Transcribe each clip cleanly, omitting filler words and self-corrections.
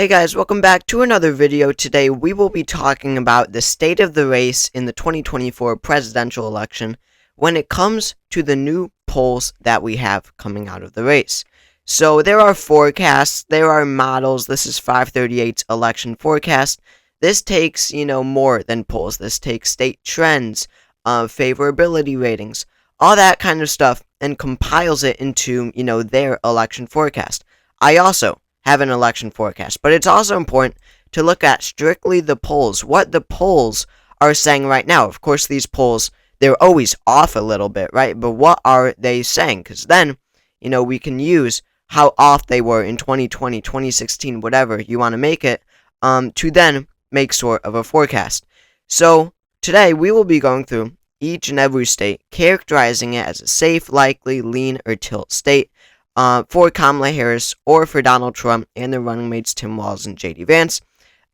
Hey guys, welcome back to another video. Today we will be talking about the state of the race in the 2024 presidential election when it comes to the new polls that we have coming out of the race. So there are forecasts, there are models. This is 538's election forecast. This takes, more than polls. This takes state trends, favorability ratings, all that kind of stuff, and compiles it into, their election forecast. I also have an election forecast, but it's also important to look at strictly the polls, what the polls are saying right now. Of course, these polls, they're always off a little bit, right? But what are they saying? Because then, we can use how off they were in 2020, 2016, whatever you want to make it, to then make sort of a forecast. So today we will be going through each and every state, characterizing it as a safe, likely, lean, or tilt state, for Kamala Harris or for Donald Trump and their running mates Tim Walz and JD Vance.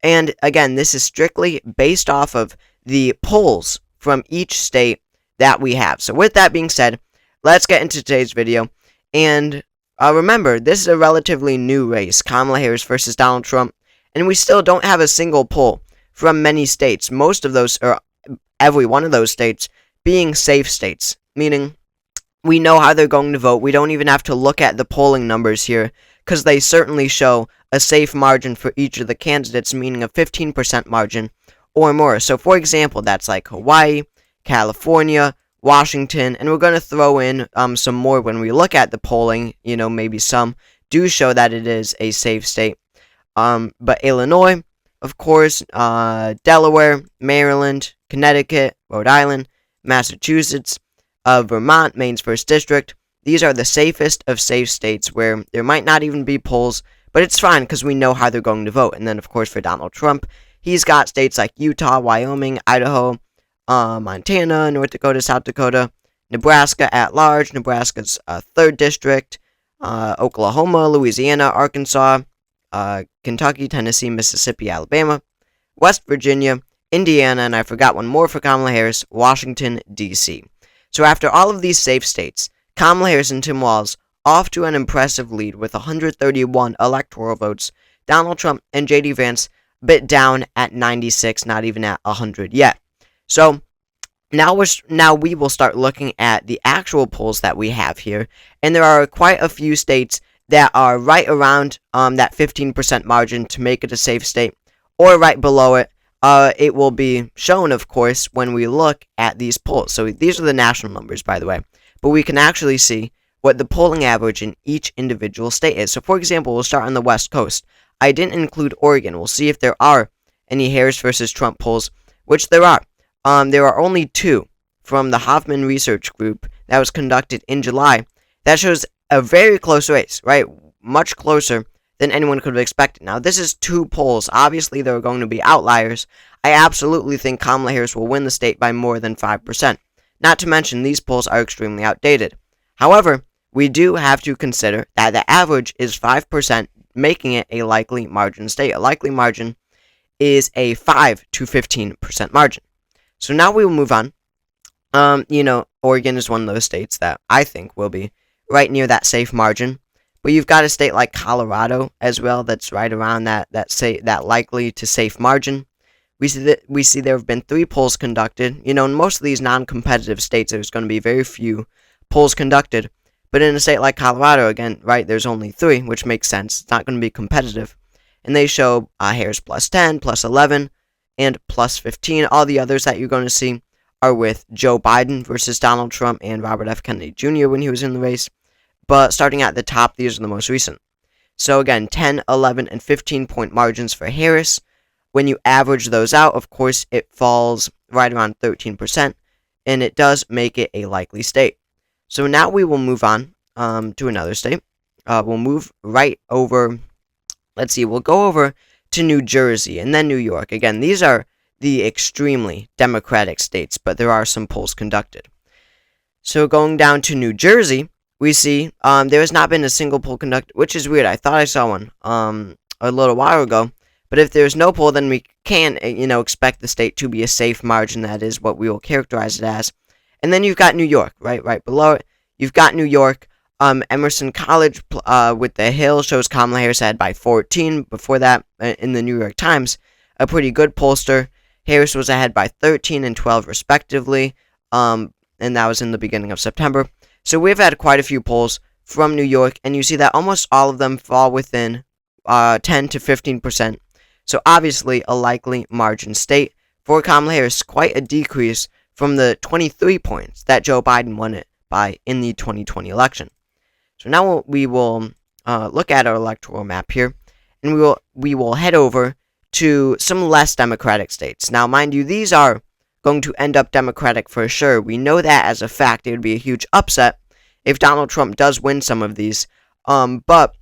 And again, this is strictly based off of the polls from each state that we have. So with that being said, let's get into today's video. And remember, this is a relatively new race, Kamala Harris versus Donald Trump, and we still don't have a single poll from many states. Most of those, or every one of those states, being safe states, meaning we know how they're going to vote. We don't even have to look at the polling numbers here, because they certainly show a safe margin for each of the candidates, meaning a 15% margin or more. So, for example, that's like Hawaii, California, Washington, and we're going to throw in some more when we look at the polling. Maybe some do show that it is a safe state. But Illinois, of course, Delaware, Maryland, Connecticut, Rhode Island, Massachusetts, Vermont, Maine's 1st District. These are the safest of safe states where there might not even be polls, but it's fine because we know how they're going to vote. And then, of course, for Donald Trump, he's got states like Utah, Wyoming, Idaho, Montana, North Dakota, South Dakota, Nebraska at large, Nebraska's 3rd District, Oklahoma, Louisiana, Arkansas, Kentucky, Tennessee, Mississippi, Alabama, West Virginia, Indiana, and I forgot one more for Kamala Harris, Washington, D.C. So after all of these safe states, Kamala Harris and Tim Walz off to an impressive lead with 131 electoral votes. Donald Trump and JD Vance bit down at 96, not even at 100 yet. So now we will start looking at the actual polls that we have here, and there are quite a few states that are right around that 15% margin to make it a safe state, or right below it. It will be shown, of course, when we look at these polls. So these are the national numbers, by the way. But we can actually see what the polling average in each individual state is. So, for example, we'll start on the West Coast. I didn't include Oregon. We'll see if there are any Harris versus Trump polls, which there are. There are only 2 from the Hoffman Research Group that was conducted in July. That shows a very close race, right? Much closer than anyone could have expected. Now, this is 2 polls. Obviously, there are going to be outliers. I absolutely think Kamala Harris will win the state by more than 5%. Not to mention, these polls are extremely outdated. However, we do have to consider that the average is 5%, making it a likely margin state. A likely margin is a 5 to 15% margin. So now we will move on. Oregon is one of those states that I think will be right near that safe margin. But you've got a state like Colorado as well that's right around that likely to safe margin. We see there have been 3 polls conducted. In most of these non-competitive states, there's going to be very few polls conducted. But in a state like Colorado, again, right, there's only 3, which makes sense. It's not going to be competitive. And they show Harris plus 10, plus 11, and plus 15. All the others that you're going to see are with Joe Biden versus Donald Trump and Robert F. Kennedy Jr. when he was in the race. But starting at the top, these are the most recent. So again, 10, 11, and 15-point margins for Harris. When you average those out, of course, it falls right around 13%, and it does make it a likely state. So now we will move on to another state. We'll move right over, we'll go over to New Jersey and then New York. Again, these are the extremely Democratic states, but there are some polls conducted. So going down to New Jersey, we see there has not been a single poll conducted, which is weird. I thought I saw one a little while ago. But if there's no poll, then we can, expect the state to be a safe margin. That is what we will characterize it as. And then you've got New York, right below it. You've got New York. Emerson College with The Hill shows Kamala Harris ahead by 14. Before that, in the New York Times, a pretty good pollster, Harris was ahead by 13 and 12 respectively, and that was in the beginning of September. So we've had quite a few polls from New York, and you see that almost all of them fall within 10 to 15%. So obviously a likely margin state for Kamala Harris, quite a decrease from the 23 points that Joe Biden won it by in the 2020 election. So now we will look at our electoral map here, and we will head over to some less Democratic states. Now, mind you, these are going to end up Democratic for sure. We know that as a fact. It would be a huge upset if Donald Trump does win some of these, but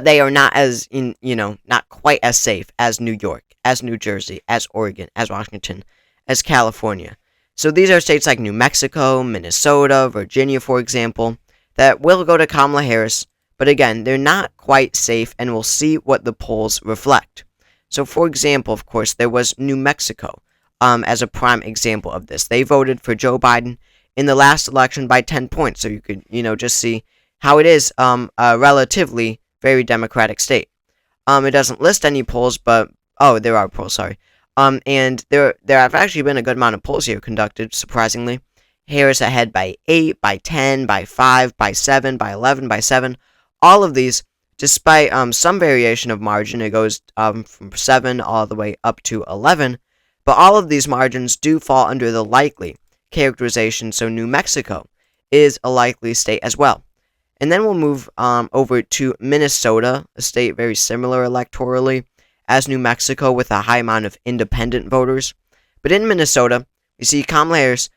they are not as not quite as safe as New York, as New Jersey, as Oregon, as Washington, as California. So these are states like New Mexico, Minnesota, Virginia, for example, that will go to Kamala Harris, but again, they're not quite safe, and we'll see what the polls reflect. So, for example, of course, there was New Mexico as a prime example of this. They voted for Joe Biden in the last election by 10 points, so you could, just see how it is a relatively very Democratic state. It doesn't list any polls, but, there are polls, sorry. And there have actually been a good amount of polls here conducted, surprisingly. Harris ahead by 8, by 10, by 5, by 7, by 11, by 7. All of these, despite some variation of margin, it goes from 7 all the way up to 11. But all of these margins do fall under the likely characterization, so New Mexico is a likely state as well. And then we'll move over to Minnesota, a state very similar electorally as New Mexico with a high amount of independent voters. But in Minnesota, you see Kamala Harris,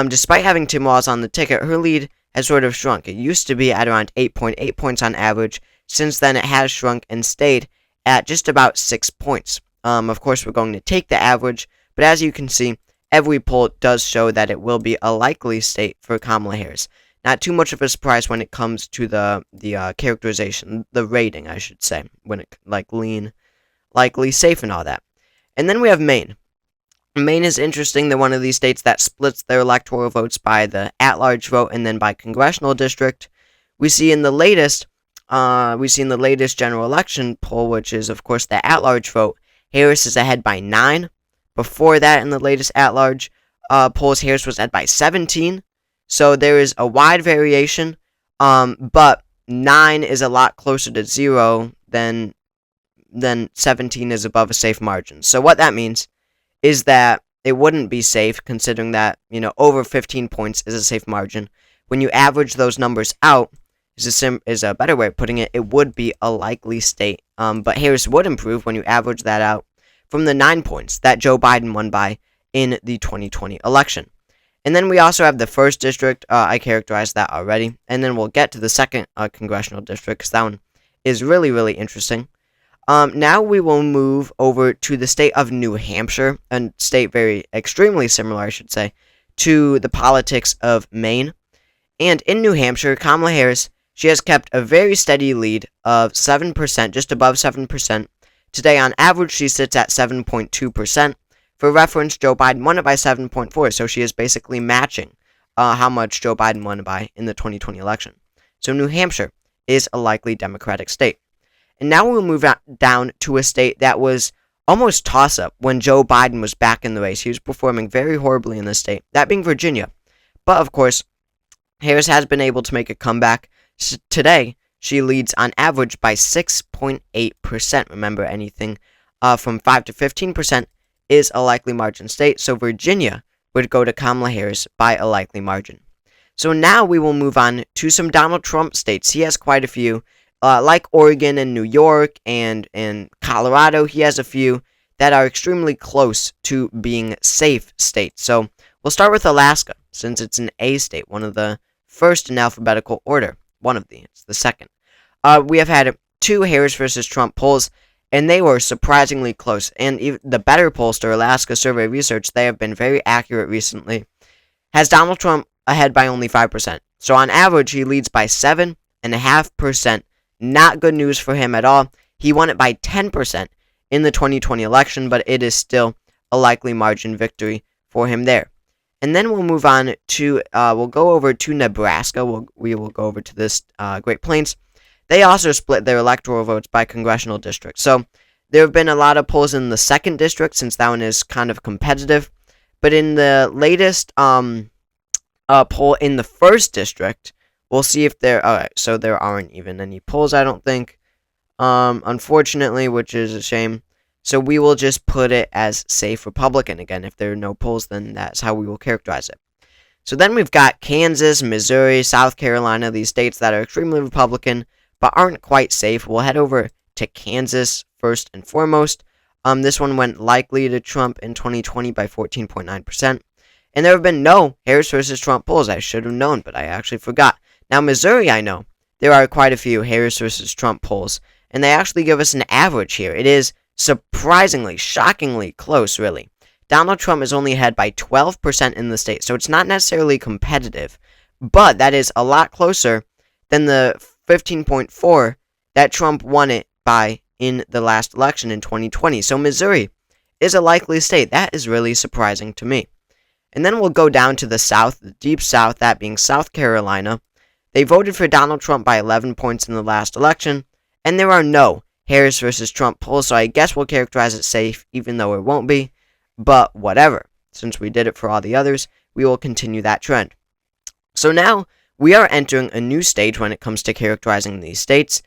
despite having Tim Walz on the ticket, her lead has sort of shrunk. It used to be at around 8.8 points on average. Since then, it has shrunk and stayed at just about 6 points. Of course, we're going to take the average, but as you can see, every poll does show that it will be a likely state for Kamala Harris. Not too much of a surprise when it comes to the characterization, the rating, I should say, when it lean, likely, safe, and all that. And then we have Maine. Maine is interesting. They're one of these states that splits their electoral votes by the at-large vote and then by congressional district. We see in the latest general election poll, which is of course the at-large vote, Harris is ahead by 9. Before that, in the latest at-large polls, Harris was ahead by 17. So there is a wide variation, but 9 is a lot closer to 0 than 17 is above a safe margin. So what that means is that it wouldn't be safe, considering that, over 15 points is a safe margin. When you average those numbers out, is a better way of putting it, it would be a likely state. But Harris would improve when you average that out from the 9 points that Joe Biden won by in the 2020 election. And then we also have the 1st district. I characterized that already. And then we'll get to the 2nd congressional district, because that one is really, really interesting. Now we will move over to the state of New Hampshire, a state extremely similar, I should say, to the politics of Maine. And in New Hampshire, Kamala Harris, she has kept a very steady lead of 7%, just above 7%. Today, on average, she sits at 7.2%. For reference, Joe Biden won it by 7.4, so she is basically matching how much Joe Biden won it by in the 2020 election. So New Hampshire is a likely Democratic state. And now we'll move down to a state that was almost toss-up when Joe Biden was back in the race. He was performing very horribly in this state, that being Virginia. But, of course, Harris has been able to make a comeback. Today, she leads on average by 6.8%. Remember, anything from 5 to 15% is a likely margin state. So Virginia would go to Kamala Harris by a likely margin. So now we will move on to some Donald Trump states. He has quite a few. Like Oregon and New York and Colorado, he has a few that are extremely close to being safe states. So we'll start with Alaska, since it's an A state, one of the first in alphabetical order. It's the second. We have had 2 Harris versus Trump polls, and they were surprisingly close. And even the better pollster, Alaska Survey Research, they have been very accurate recently, has Donald Trump ahead by only 5%. So on average, he leads by 7.5%. Not good news for him at all. He won it by 10% in the 2020 election, but it is still a likely margin victory for him there. And then we'll move on to, we'll go over to Nebraska. We will go over to this Great Plains. They also split their electoral votes by congressional district. So there have been a lot of polls in the 2nd district, since that one is kind of competitive. But in the latest poll in the 1st district, we'll see if there... Alright, so there aren't even any polls, I don't think. Unfortunately, which is a shame. So we will just put it as safe Republican. Again, if there are no polls, then that's how we will characterize it. So then we've got Kansas, Missouri, South Carolina, these states that are extremely Republican, but aren't quite safe. We'll head over to Kansas first and foremost. This one went likely to Trump in 2020 by 14.9%. And there have been no Harris versus Trump polls. I should have known, but I actually forgot. Now, Missouri, I know. There are quite a few Harris versus Trump polls, and they actually give us an average here. It is surprisingly, shockingly close, really. Donald Trump is only ahead by 12% in the state, so it's not necessarily competitive, but that is a lot closer than the 15.4 that Trump won it by in the last election in 2020. So Missouri is a likely state. That is really surprising to me. And then we'll go down to the South, the deep South, that being South Carolina. They voted for Donald Trump by 11 points in the last election, and there are no Harris versus Trump polls, so I guess we'll characterize it safe, even though it won't be. But whatever. Since we did it for all the others, we will continue that trend. So now we are entering a new stage when it comes to characterizing these states.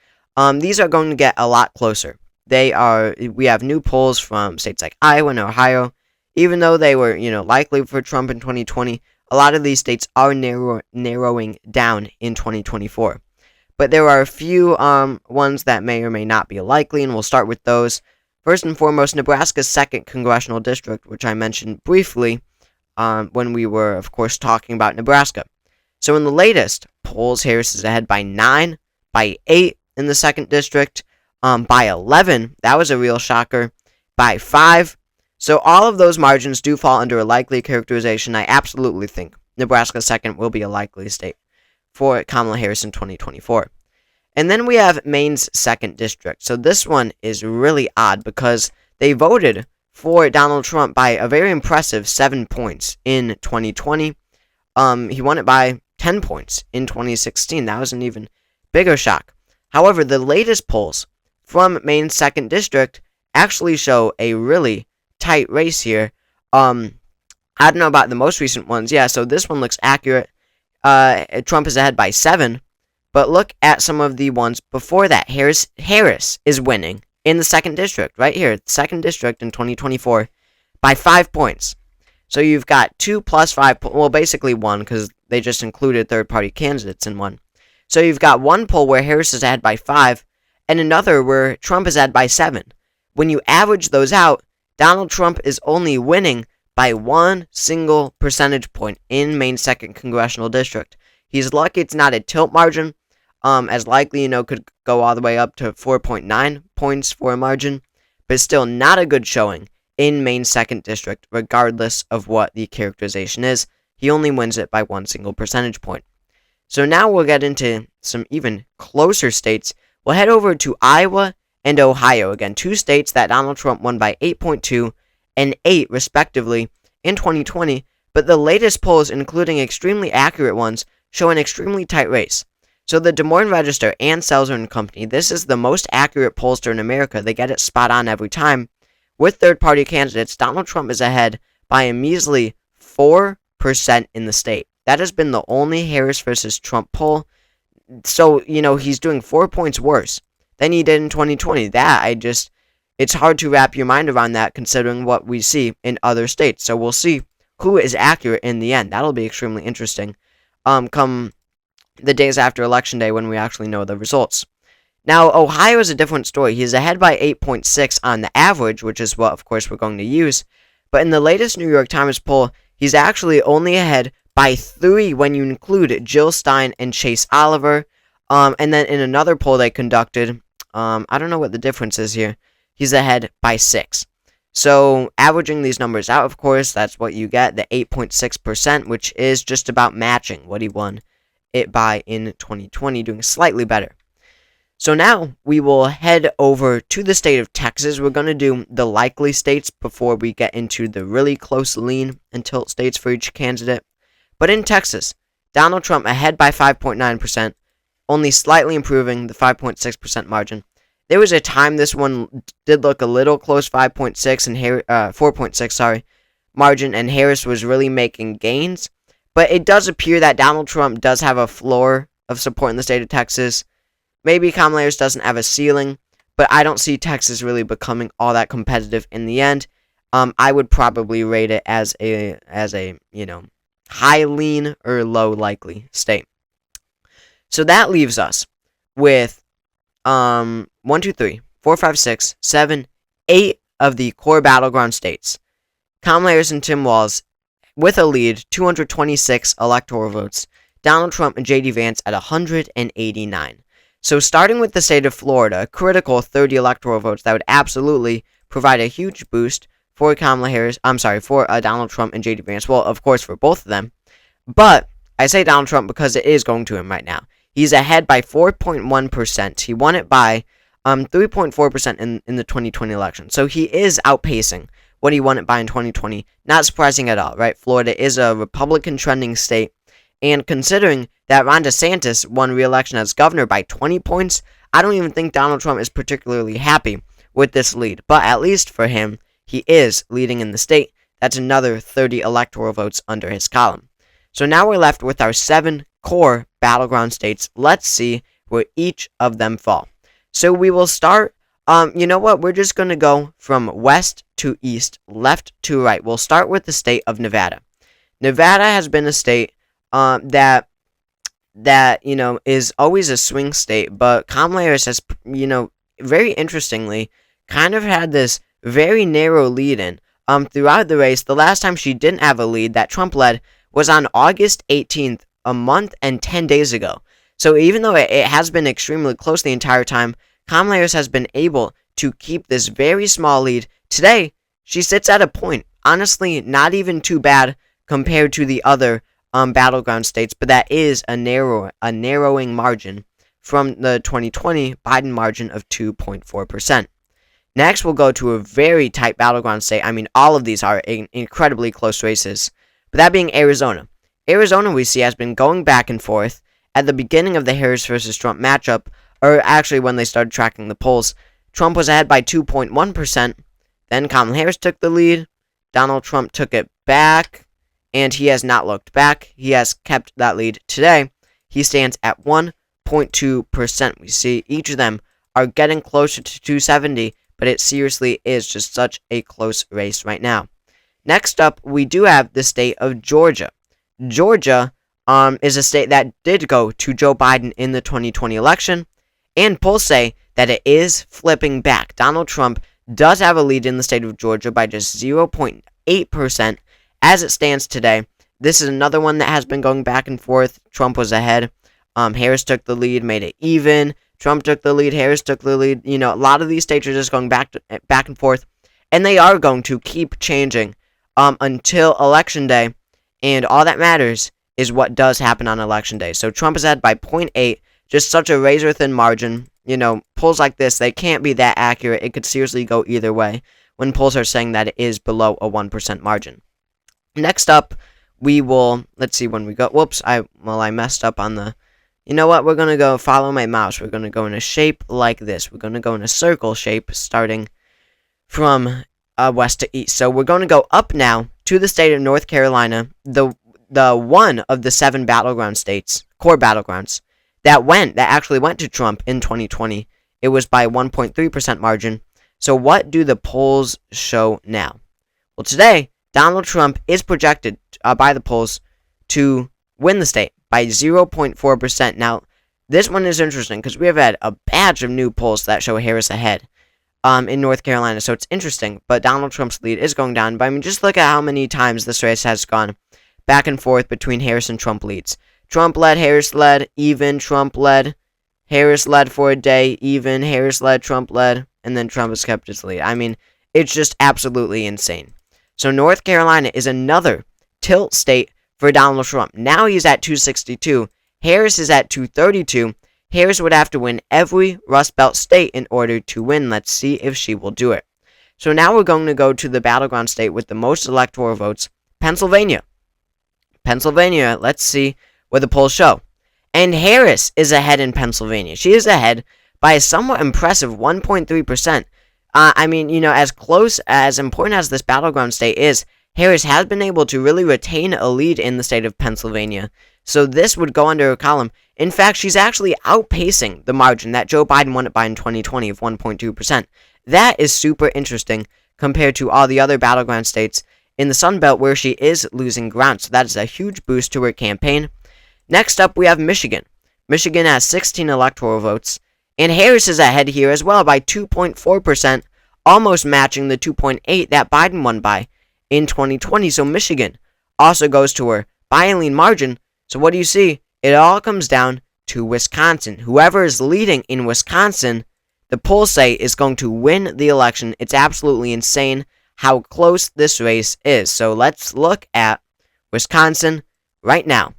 These are going to get a lot closer. We have new polls from states like Iowa and Ohio. Even though they were, likely for Trump in 2020, a lot of these states are narrowing down in 2024. But there are a few ones that may or may not be likely, and we'll start with those. First and foremost, Nebraska's 2nd congressional district, which I mentioned briefly when we were, of course, talking about Nebraska. So in the latest polls, Harris is ahead by 9, by 8 in the 2nd district, by 11, that was a real shocker, by 5. So all of those margins do fall under a likely characterization. I absolutely think Nebraska's 2nd will be a likely state for Kamala Harris in 2024. And then we have Maine's 2nd district. So this one is really odd because they voted for Donald Trump by a very impressive 7 points in 2020. He won it by 10 points in 2016. That was an even bigger shock. However, the latest polls from Maine's 2nd district actually show a really tight race here. I don't know about the most recent ones. Yeah, so this one looks accurate. Trump is ahead by 7, but look at some of the ones before that. Harris is winning in the 2nd district, right here, 2nd district in 2024, by 5 points. So you've got 2 plus 5, well, basically 1, because they just included third-party candidates in one. So you've got one poll where Harris is ahead by 5, and another where Trump is ahead by 7. When you average those out, Donald Trump is only winning by 1 single percentage point in Maine's 2nd congressional district. He's lucky it's not a tilt margin, as likely, could go all the way up to 4.9 points for a margin, but still not a good showing in Maine's 2nd district, regardless of what the characterization is. He only wins it by 1 single percentage point. So now we'll get into some even closer states. We'll head over to Iowa and Ohio. Again, 2 states that Donald Trump won by 8.2 and 8, respectively, in 2020, but the latest polls, including extremely accurate ones, show an extremely tight race. So the Des Moines Register and Selzer & Company, this is the most accurate pollster in America. They get it spot on every time. With third-party candidates, Donald Trump is ahead by a measly 4% in the state. That has been the only Harris versus Trump poll. So, he's doing 4 points worse than he did in 2020. It's hard to wrap your mind around that considering what we see in other states. So we'll see who is accurate in the end. That'll be extremely interesting come the days after Election Day when we actually know the results. Now, Ohio is a different story. He's ahead by 8.6 on the average, which is what, of course, we're going to use. But in the latest New York Times poll, he's actually only ahead by 3 when you include Jill Stein and Chase Oliver. And then in another poll they conducted, I don't know what the difference is here. He's ahead by 6. So, averaging these numbers out, of course, that's what you get, the 8.6%, which is just about matching what he won it by in 2020, doing slightly better. So now we will head over to the state of Texas. We're going to do the likely states before we get into the really close lean and tilt states for each candidate. But in Texas, Donald Trump ahead by 5.9%, only slightly improving the 5.6% margin. There was a time this one did look a little close, 5.6 and 4.6, margin, and Harris was really making gains. But it does appear that Donald Trump does have a floor of support in the state of Texas. Maybe Kamala Harris doesn't have a ceiling, but I don't see Texas really becoming all that competitive in the end. I would probably rate it as a high lean or low likely state. So that leaves us with 1, 2, 3, 4, 5, 6, 7, 8 of the core battleground states. Kamala Harris and Tim Walz with a lead, 226 electoral votes. Donald Trump and J.D. Vance at 189. So starting with the state of Florida, a critical 30 electoral votes that would absolutely provide a huge boost for for Donald Trump and J.D. Vance. Well, of course, for both of them. But I say Donald Trump because it is going to him right now. He's ahead by 4.1%. He won it by 3.4% in the 2020 election. So he is outpacing what he won it by in 2020. Not surprising at all, right? Florida is a Republican trending state. And considering that Ron DeSantis won re-election as governor by 20 points, I don't even think Donald Trump is particularly happy with this lead. But at least for him, he is leading in the state. That's another 30 electoral votes under his column. So now we're left with our 7 core battleground states. Let's see where each of them fall. So we will start, you know what? We're just going to go from west to east, left to right. We'll start with the state of Nevada. Nevada has been a state that is always a swing state, but Kamala Harris has, very interestingly, kind of had this very narrow lead in throughout the race. The last time she didn't have a lead that Trump led was on August 18th, a month and 10 days ago. So even though it has been extremely close the entire time, Kamala Harris has been able to keep this very small lead. Today, she sits at a point. Honestly, not even too bad compared to the other battleground states, but that is a narrowing margin from the 2020 Biden margin of 2.4%. Next, we'll go to a very tight battleground state. I mean, all of these are incredibly close races, but that being Arizona. Arizona, we see, has been going back and forth. At the beginning of the Harris versus Trump matchup, or actually when they started tracking the polls, Trump was ahead by 2.1%. Then Kamala Harris took the lead. Donald Trump took it back, and he has not looked back. He has kept that lead today. He stands at 1.2%. We see each of them are getting closer to 270, but it seriously is just such a close race right now. Next up, we do have the state of Georgia. Georgia is a state that did go to Joe Biden in the 2020 election, and polls say that it is flipping back. Donald Trump does have a lead in the state of Georgia by just 0.8% as it stands today. This is another one that has been going back and forth. Trump was ahead. Harris took the lead, made it even. Trump took the lead. Harris took the lead. A lot of these states are just going back and forth, and they are going to keep changing until Election Day, and all that matters is what does happen on Election Day. So Trump is ahead by 0.8, just such a razor-thin margin. Polls like this, they can't be that accurate. It could seriously go either way when polls are saying that it is below a 1% margin. Next up, we will, let's see when we go, I messed up on the, you know what, we're going to go follow my mouse. We're going to go in a shape like this. We're going to go in a circle shape starting from west to east. So we're going to go up now to the state of North Carolina, the one of the 7 battleground states, core battlegrounds, that actually went to Trump in 2020. It was by 1.3% margin. So what do the polls show now? Well, today, Donald Trump is projected by the polls to win the state by 0.4%. Now, this one is interesting because we have had a batch of new polls that show Harris ahead in North Carolina, so it's interesting. But Donald Trump's lead is going down. But I mean, just look at how many times this race has gone back and forth between Harris and Trump leads. Trump led, Harris led, even, Trump led, Harris led for a day, even, Harris led, Trump led, and then Trump has kept his lead. I mean, it's just absolutely insane. So North Carolina is another tilt state for Donald Trump. Now he's at 262. Harris is at 232. Harris would have to win every Rust Belt state in order to win. Let's see if she will do it. So now we're going to go to the battleground state with the most electoral votes, Pennsylvania. Pennsylvania, let's see what the polls show. And Harris is ahead in Pennsylvania. She is ahead by a somewhat impressive 1.3%. I mean, as close, as important as this battleground state is, Harris has been able to really retain a lead in the state of Pennsylvania. So this would go under a column. In fact, she's actually outpacing the margin that Joe Biden won it by in 2020 of 1.2%. That is super interesting compared to all the other battleground states in the Sun Belt where she is losing ground. So that is a huge boost to her campaign. Next up, we have Michigan. Michigan has 16 electoral votes, and Harris is ahead here as well by 2.4%, almost matching the 2.8 that Biden won by in 2020. So Michigan also goes to her by a lean margin. So what do you see? It all comes down to Wisconsin. Whoever is leading in Wisconsin, the polls say is going to win the election. It's absolutely insane how close this race is. So let's look at Wisconsin right now.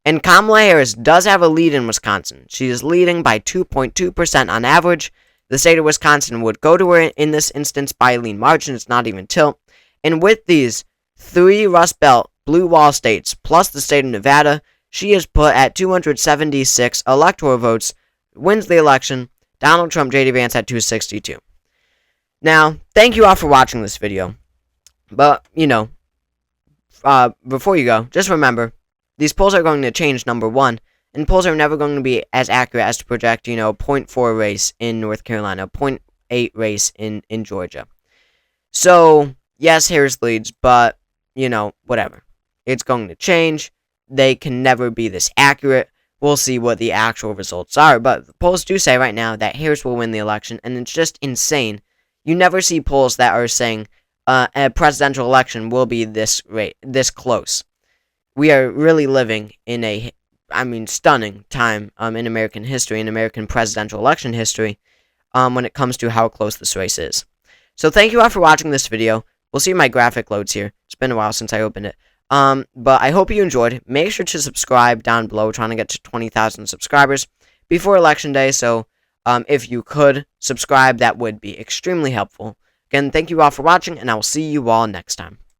And Kamala Harris does have a lead in Wisconsin. She is leading by 2.2% on average. The state of Wisconsin would go to her in this instance by a lean margin. It's not even tilt. And with these 3 Rust Belt blue wall states plus the state of Nevada, she is put at 276 electoral votes, wins the election. Donald Trump, J.D. Vance at 262. Now, thank you all for watching this video. But, before you go, just remember, these polls are going to change, number one, and polls are never going to be as accurate as to project, 0.4 race in North Carolina, 0.8 race in Georgia. So, yes, Harris leads, but, whatever. It's going to change. They can never be this accurate. We'll see what the actual results are, but the polls do say right now that Harris will win the election, and it's just insane. You never see polls that are saying a presidential election will be this close. We are really living in a, stunning time in American history, in American presidential election history, when it comes to how close this race is. So thank you all for watching this video. We'll see my graphic loads here. It's been a while since I opened it. But I hope you enjoyed. Make sure to subscribe down below. We're trying to get to 20,000 subscribers before Election Day. So, if you could subscribe, that would be extremely helpful. Again, thank you all for watching, and I will see you all next time.